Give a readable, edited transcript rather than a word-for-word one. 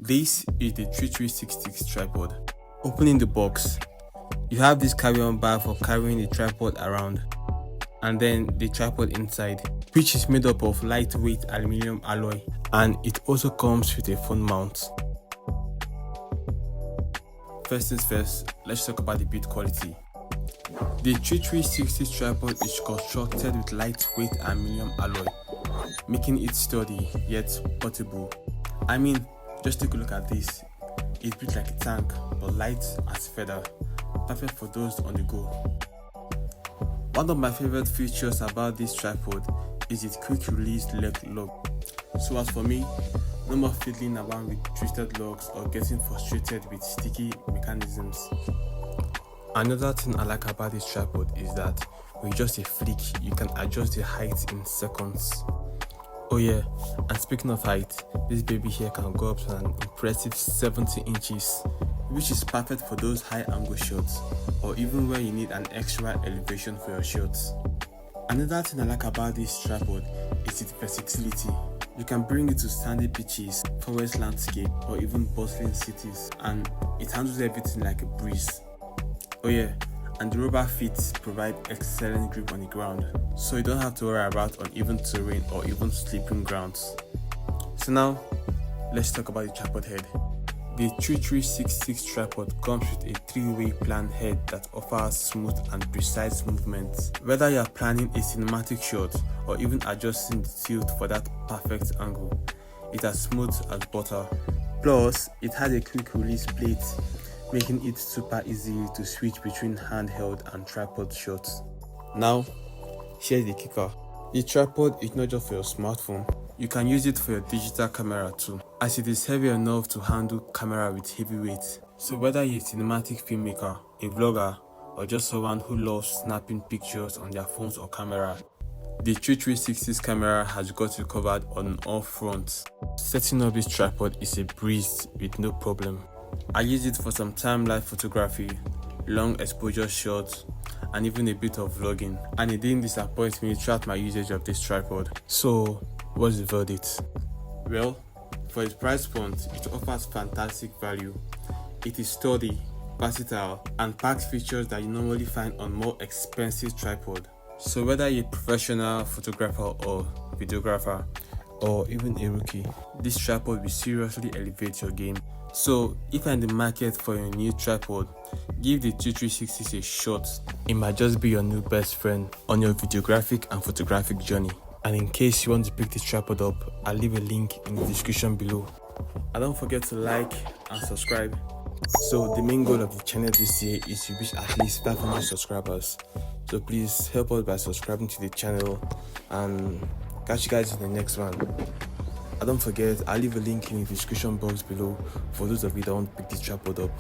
This is the 3366 tripod. Opening the box, you have this carry-on bar for carrying the tripod around, and then the tripod inside, which is made up of lightweight aluminum alloy, and it also comes with a phone mount. First things first, let's talk about the build quality. The 3360 tripod is constructed with lightweight aluminum alloy, making it sturdy yet portable. I mean, just take a look at this. It's built like a tank, but light as feather, perfect for those on the go. One of my favorite features about this tripod is its quick release leg lock. So as for me, no more fiddling around with twisted locks or getting frustrated with sticky mechanisms. Another thing I like about this tripod is that with just a flick, you can adjust the height in seconds. Oh yeah, and speaking of height, this baby here can go up to an impressive 70 inches, which is perfect for those high angle shots or even where you need an extra elevation for your shots. Another thing I like about this tripod is its versatility. You can bring it to sandy beaches, forest landscape, or even bustling cities, and it handles everything like a breeze. Oh yeah, and the rubber feet provide excellent grip on the ground, so you don't have to worry about uneven terrain or even slippery grounds. So now, let's talk about the tripod head. The 3366 tripod comes with a 3-way plan head that offers smooth and precise movements. Whether you are planning a cinematic shot or even adjusting the tilt for that perfect angle, it's as smooth as butter. Plus, it has a quick release plate, making it super easy to switch between handheld and tripod shots. Now, here's the kicker. The tripod is not just for your smartphone. You can use it for your digital camera too, as it is heavy enough to handle camera with heavy weight. So whether you're a cinematic filmmaker, a vlogger, or just someone who loves snapping pictures on their phones or camera, the 3360's camera has got you covered on all fronts. Setting up this tripod is a breeze with no problem. I use it for some time-lapse photography, long exposure shots, and even a bit of vlogging, and it didn't disappoint me throughout my usage of this tripod. So, what's the verdict? Well, for its price point, it offers fantastic value. It is sturdy, versatile, and packs features that you normally find on more expensive tripod. So whether you're a professional photographer or videographer, or even a rookie, this tripod will seriously elevate your game. So if you're in the market for a new tripod, give the 3360 a shot. It might just be your new best friend on your videographic and photographic journey. And in case you want to pick this tripod up, I'll leave a link in the description below. And don't forget to like and subscribe. So the main goal of the channel this year is to reach at least 500 subscribers. So please help us by subscribing to the channel, and catch you guys in the next one. And don't forget, I'll leave a link in the description box below for those of you that want to pick this tripod up.